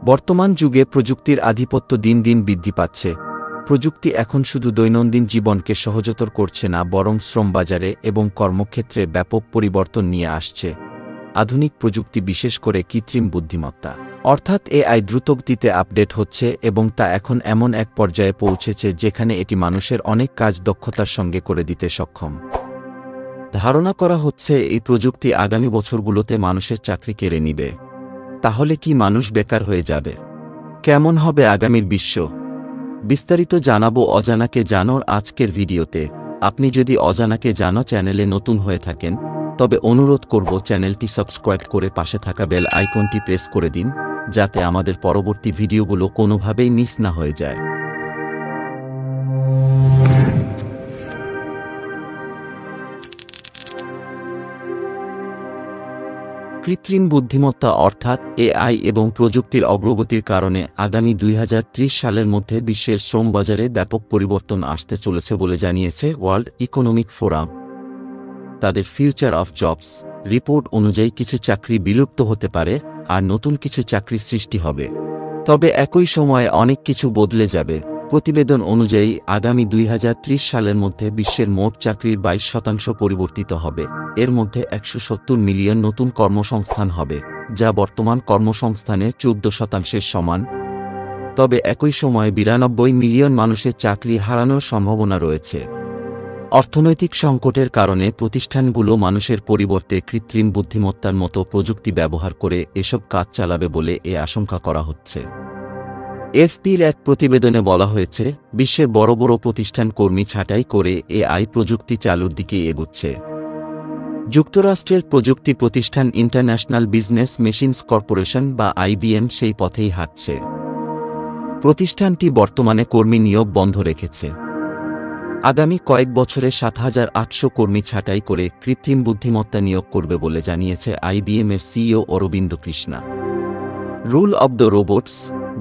বর্তমান যুগে প্রযুক্তির আধিপত্য দিন দিন বৃদ্ধি পাচ্ছে। প্রযুক্তি এখন শুধু দৈনন্দিন জীবনকে সহজতর করছে না, বরং শ্রমবাজারে এবং কর্মক্ষেত্রে ব্যাপক পরিবর্তন নিয়ে আসছে। আধুনিক প্রযুক্তি, বিশেষ করে কৃত্রিম বুদ্ধিমত্তা অর্থাৎ এআই, দ্রুতগতিতে আপডেট হচ্ছে এবং তা এখন এমন এক পর্যায়ে পৌঁছেছে যেখানে এটি মানুষের অনেক কাজ দক্ষতার সঙ্গে করে দিতে সক্ষম। ধারণা করা হচ্ছে এই প্রযুক্তি আগামী বছরগুলোতে মানুষের চাকরি কেড়ে নিবে। তাহলে কি মানুষ বেকার হয়ে যাবে? কেমন হবে আগামীর বিশ্ব? বিস্তারিত জানাবো অজানাকে জানোর আজকের ভিডিওতে। আপনি যদি অজানাকে জানো চ্যানেলে নতুন হয়ে থাকেন, তবে অনুরোধ করব চ্যানেলটি সাবস্ক্রাইব করে পাশে থাকা বেল আইকনটি প্রেস করে দিন, যাতে আমাদের পরবর্তী ভিডিওগুলো কোনোভাবেই মিস না হয়ে যায়। কৃত্রিম বুদ্ধিমত্তা অর্থাৎ এআই এবং প্রযুক্তির অগ্রগতির কারণে আগামী 2030 সালের মধ্যে বিশ্বের শ্রমবাজারে ব্যাপক পরিবর্তন আসতে চলেছে বলে জানিয়েছে ওয়ার্ল্ড ইকোনমিক ফোরাম। তাদের ফিউচার অফ জবস রিপোর্ট অনুযায়ী কিছু চাকরি বিলুপ্ত হতে পারে আর নতুন কিছু চাকরি সৃষ্টি হবে। তবে একই সময়ে অনেক কিছু বদলে যাবে। প্রতিবেদন অনুযায়ী আগামী 2030 সালের মধ্যে বিশ্বের মোট চাকরির 22% পরিবর্তিত হবে। এর মধ্যে 170 মিলিয়ন নতুন কর্মসংস্থান হবে, যা বর্তমান কর্মসংস্থানের 14%-এর সমান। তবে একই সময়ে 92 মিলিয়ন মানুষের চাকরি হারানোর সম্ভাবনা রয়েছে। অর্থনৈতিক সংকটের কারণে প্রতিষ্ঠানগুলো মানুষের পরিবর্তে কৃত্রিম বুদ্ধিমত্তার মতো প্রযুক্তি ব্যবহার করে এসব কাজ চালাবে বলে আশঙ্কা করা হচ্ছে। এফপির এক প্রতিবেদনে বলা হয়েছে, বিশ্বের বড় বড় প্রতিষ্ঠান কর্মী ছাঁটাই করে এআই প্রযুক্তি চালুর দিকে এগোচ্ছে। যুক্তরাষ্ট্রের প্রযুক্তি প্রতিষ্ঠান ইন্টারন্যাশনাল বিজনেস মেশিনস কর্পোরেশন বা আইবিএম সেই পথেই হাঁটছে। প্রতিষ্ঠানটি বর্তমানে কর্মী নিয়োগ বন্ধ রেখেছে। আগামী কয়েক বছরে 7,800 কর্মী ছাঁটাই করে কৃত্রিম বুদ্ধিমত্তা নিয়োগ করবে বলে জানিয়েছে আইবিএমের CEO Arvind Krishna. Rule of the robots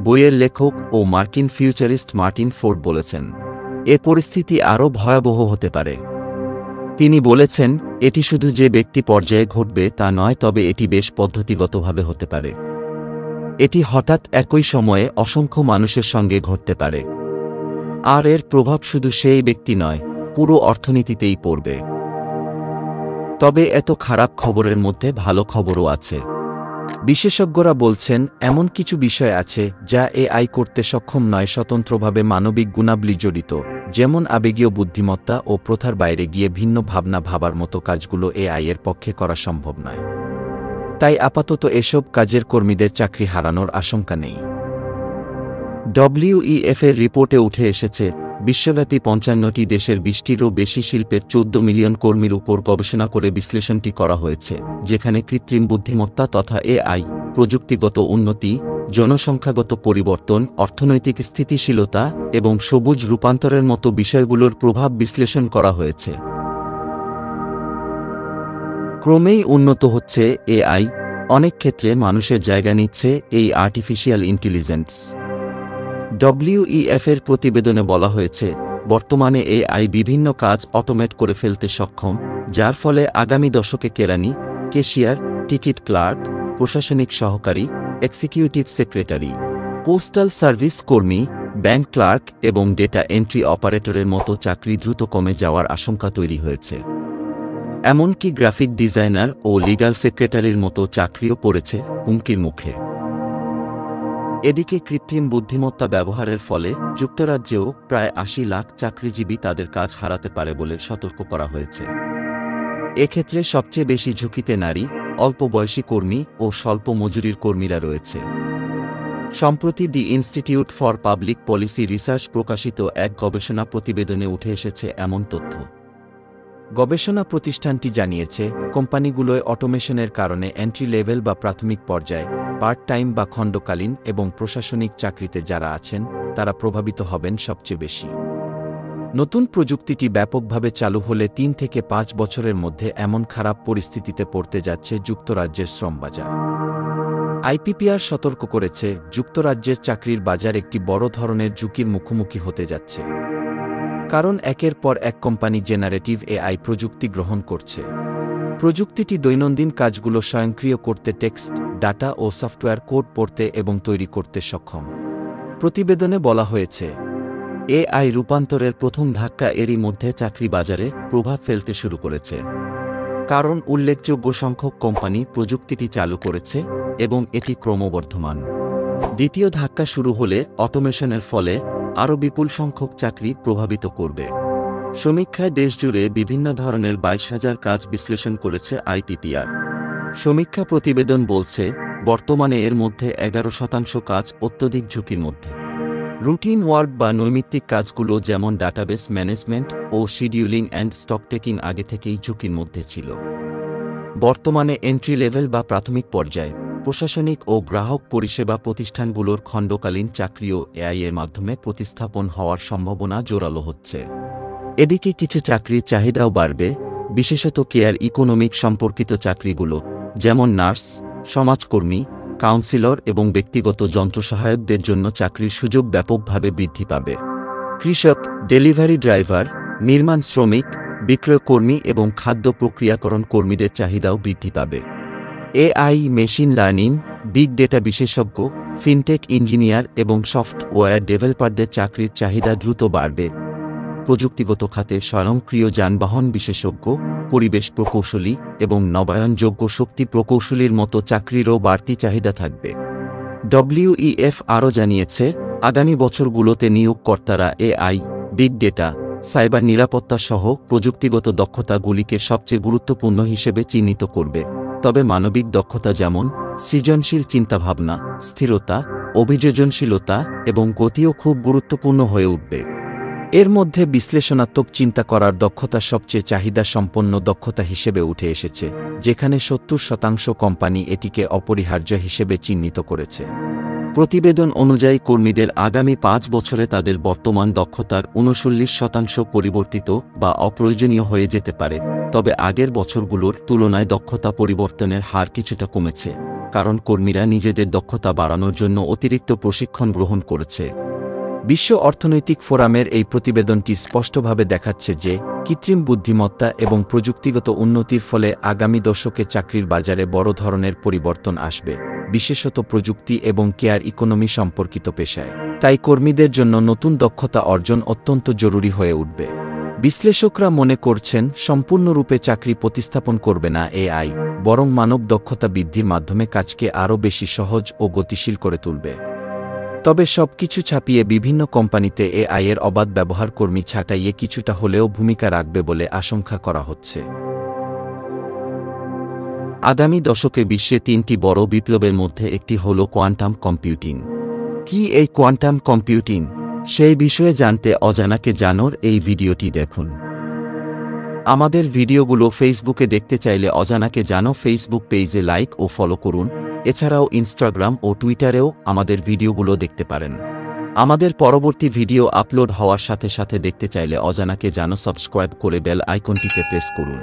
বইয়ের লেখক ও মার্কিন ফিউচারিস্ট মার্টিন ফোর্ড বলেছেন, এ পরিস্থিতি আরও ভয়াবহ হতে পারে। তিনি বলেছেন, এটি শুধু যে ব্যক্তি পর্যায়ে ঘটবে তা নয়, তবে এটি বেশ পদ্ধতিগতভাবে হতে পারে। এটি হঠাৎ একই সময়ে অসংখ্য মানুষের সঙ্গে ঘটতে পারে। আর এর প্রভাব শুধু সেই ব্যক্তি নয়, পুরো অর্থনীতিতেই পড়বে। তবে এত খারাপ খবরের মধ্যে ভালো খবরও আছে। বিশেষজ্ঞরা বলছেন, এমন কিছু বিষয় আছে যা এআই করতে সক্ষম নয়, স্বতন্ত্রভাবে মানবিক গুণাবলী জড়িত, যেমন আবেগীয় বুদ্ধিমত্তা ও প্রথার বাইরে গিয়ে ভিন্ন ভাবনা ভাবার মতো কাজগুলো এআই এর পক্ষে করা সম্ভব নয়। তাই আপাতত এসব কাজের কর্মীদের চাকরি হারানোর আশঙ্কা নেই। ডব্লিউইএফ এর রিপোর্টে উঠে এসেছে, বিশ্বব্যাপী 55টি দেশের 20টিরও বেশি শিল্পের 14 মিলিয়ন কর্মীর উপর গবেষণা করে বিশ্লেষণটি করা হয়েছে, যেখানে কৃত্রিম বুদ্ধিমত্তা তথা এআই, প্রযুক্তিগত উন্নতি, জনসংখ্যাগত পরিবর্তন, অর্থনৈতিক স্থিতিশীলতা এবং সবুজ রূপান্তরের মতো বিষয়গুলোর প্রভাব বিশ্লেষণ করা হয়েছে। ক্রমেই উন্নত হচ্ছে এআই, অনেক ক্ষেত্রে মানুষের জায়গা নিচ্ছে এই আর্টিফিশিয়াল ইন্টেলিজেন্স। ডব্লিউইএফ এর প্রতিবেদনে বলা হয়েছে, বর্তমানে এআই বিভিন্ন কাজ অটোমেট করে ফেলতে সক্ষম, যার ফলে আগামী দশকে কেরানি, ক্যাশিয়ার, টিকিট ক্লার্ক, প্রশাসনিক সহকারী, এক্সিকিউটিভ সেক্রেটারি, পোস্টাল সার্ভিস কর্মী, ব্যাংক ক্লার্ক এবং ডেটা এন্ট্রি অপারেটরের মতো চাকরি দ্রুত কমে যাওয়ার আশঙ্কা তৈরি হয়েছে। এমনকি গ্রাফিক ডিজাইনার ও লিগ্যাল সেক্রেটারির মতো চাকরিও পড়েছে হুমকির মুখে। এদিকে কৃত্রিম বুদ্ধিমত্তা ব্যবহারের ফলে যুক্তরাজ্যেও প্রায় 80 লাখ চাকরিজীবী তাদের কাজ হারাতে পারে বলে সতর্ক করা হয়েছে। এক্ষেত্রে সবচেয়ে বেশি ঝুঁকিতে নারী, অল্প বয়সী কর্মী ও স্বল্প মজুরির কর্মীরা রয়েছে। সম্প্রতি দি institute for public policy research প্রকাশিত এক গবেষণা প্রতিবেদনে উঠে এসেছে এমন তথ্য। গবেষণা প্রতিষ্ঠানটি জানিয়েছে, কোম্পানিগুলোয় অটোমেশনের কারণে এন্ট্রি লেভেল বা প্রাথমিক পর্যায়ে, পার্ট টাইম বা খণ্ডকালীন এবং প্রশাসনিক চাকরিতে যারা আছেন তারা প্রভাবিত হবেন সবচেয়ে বেশি। নতুন প্রযুক্তিটি ব্যাপকভাবে চালু হলে 3 থেকে 5 বছরের মধ্যে এমন খারাপ পরিস্থিতিতে পড়তে যাচ্ছে যুক্তরাজ্যের শ্রমবাজার। আইপিপিআর সতর্ক করেছে, যুক্তরাজ্যের চাকরির বাজার একটি বড় ধরনের ঝুঁকির মুখোমুখি হতে যাচ্ছে। কারণ একের পর এক কোম্পানি জেনারেটিভ এআই প্রযুক্তি গ্রহণ করছে। প্রযুক্তিটি দৈনন্দিন কাজগুলো স্বয়ংক্রিয় করতে টেক্সট, ডাটা ও সফটওয়্যার কোড পড়তে এবং তৈরি করতে সক্ষম। প্রতিবেদনে বলা হয়েছে, এআই রূপান্তরের প্রথম ধাক্কা এরই মধ্যে চাকরি বাজারে প্রভাব ফেলতে শুরু করেছে। কারণ উল্লেখযোগ্য সংখ্যক কোম্পানি প্রযুক্তিটি চালু করেছে এবং এটি ক্রমবর্ধমান। দ্বিতীয় ধাক্কা শুরু হলে অটোমেশনের ফলে আরও বিপুল সংখ্যক চাকরি প্রভাবিত করবে। সমীক্ষায় দেশজুড়ে বিভিন্ন ধরনের 22,000 কাজ বিশ্লেষণ করেছে আইটিটিআর। সমীক্ষা প্রতিবেদন বলছে, বর্তমানে এর মধ্যে 11% কাজ অত্যধিক ঝুঁকির মধ্যে। রুটিন ওয়ার্ক বা নৈমিত্তিক কাজগুলো যেমন ডাটাবেস ম্যানেজমেন্ট ও শিডিউলিং অ্যান্ড স্টক টেকিং আগে থেকেই ঝুঁকির মধ্যে ছিল। বর্তমানে এন্ট্রি লেভেল বা প্রাথমিক পর্যায়ে প্রশাসনিক ও গ্রাহক পরিষেবা প্রতিষ্ঠানগুলোর খণ্ডকালীন চাকরিও এআই এর মাধ্যমে প্রতিস্থাপন হওয়ার সম্ভাবনা জোরালো হচ্ছে। এদিকে কিছু চাকরির চাহিদাও বাড়বে, বিশেষত কেয়ার ইকোনমিক সম্পর্কিত চাকরিগুলো, যেমন নার্স, সমাজকর্মী, কাউন্সিলর এবং ব্যক্তিগত যন্ত্রসহায়কদের জন্য চাকরির সুযোগ ব্যাপকভাবে বৃদ্ধি পাবে। কৃষক, ডেলিভারি ড্রাইভার, নির্মাণ শ্রমিক, বিক্রয় কর্মী এবং খাদ্য প্রক্রিয়াকরণ কর্মীদের চাহিদাও বৃদ্ধি পাবে। AI, machine learning, big data বিশেষজ্ঞ, ফিনটেক ইঞ্জিনিয়ার এবং সফটওয়্যার ডেভেলপারদের চাকরির চাহিদা দ্রুত বাড়বে। প্রযুক্তিগত খাতে স্বয়ংক্রিয় যানবাহন বিশেষজ্ঞ, পরিবেশ প্রকৌশলী এবং নবায়নযোগ্য শক্তি প্রকৌশলীর মতো চাকরিরও বাড়তি চাহিদা থাকবে। ডব্লিউইএফ আরও জানিয়েছে, আগামী বছরগুলোতে নিয়োগকর্তারা এআই, বিগ ডেটা, সাইবার নিরাপত্তা সহ প্রযুক্তিগত দক্ষতাগুলিকে সবচেয়ে গুরুত্বপূর্ণ হিসেবে চিহ্নিত করবে। তবে মানবিক দক্ষতা যেমন সৃজনশীল চিন্তাভাবনা, স্থিরতা, অভিযোজনশীলতা এবং গতিও খুব গুরুত্বপূর্ণ হয়ে উঠবে। এর মধ্যে বিশ্লেষণাত্মক চিন্তা করার দক্ষতা সবচেয়ে চাহিদা সম্পন্ন দক্ষতা হিসেবে উঠে এসেছে, যেখানে 70% কোম্পানি এটিকে অপরিহার্য হিসেবে চিহ্নিত করেছে। প্রতিবেদন অনুযায়ী কর্মীদের আগামী 5 বছরে তাদের বর্তমান দক্ষতার 39% পরিবর্তিত বা অপ্রয়োজনীয় হয়ে যেতে পারে। তবে আগের বছরগুলোর তুলনায় দক্ষতা পরিবর্তনের হার কিছুটা কমেছে, কারণ কর্মীরা নিজেদের দক্ষতা বাড়ানোর জন্য অতিরিক্ত প্রশিক্ষণ গ্রহণ করেছে। বিশ্ব অর্থনৈতিক ফোরামের এই প্রতিবেদনটি স্পষ্টভাবে দেখাচ্ছে যে কৃত্রিম বুদ্ধিমত্তা এবং প্রযুক্তিগত উন্নতির ফলে আগামী দশকে চাকরির বাজারে বড় ধরনের পরিবর্তন আসবে, বিশেষত প্রযুক্তি এবং কেয়ার ইকোনমি সম্পর্কিত পেশায়। তাই কর্মীদের জন্য নতুন দক্ষতা অর্জন অত্যন্ত জরুরি হয়ে উঠবে। বিশ্লেষকরা মনে করছেন, সম্পূর্ণরূপে চাকরি প্রতিস্থাপন করবে না এআই, বরং মানব দক্ষতা বৃদ্ধির মাধ্যমে কাজকে আরও বেশি সহজ ও গতিশীল করে তুলবে। তবে সবকিছু ছাপিয়ে বিভিন্ন কোম্পানিতে এআই এর অবাধ ব্যবহার কর্মী ছাঁটাইয়ে কিছুটা হলেও ভূমিকা রাখবে বলে আশঙ্কা করা হচ্ছে। আগামী দশকে বিশ্বে 3টি বড় বিপ্লবের মধ্যে একটি হল কোয়ান্টাম কম্পিউটিং। কি এই কোয়ান্টাম কম্পিউটিং? সেই বিষয়ে জানতে অজানাকে জানোর এই ভিডিওটি দেখুন। আমাদের ভিডিওগুলো ফেসবুকে দেখতে চাইলে অজানাকে জানো ফেসবুক পেজে লাইক ও ফলো করুন। এছাড়াও ইনস্টাগ্রাম ও টুইটারেও আমাদের ভিডিওগুলো দেখতে পারেন। আমাদের পরবর্তী ভিডিও আপলোড হওয়ার সাথে সাথে দেখতে চাইলে অজানাকে জানো সাবস্ক্রাইব করে বেল আইকনটিতে প্রেস করুন।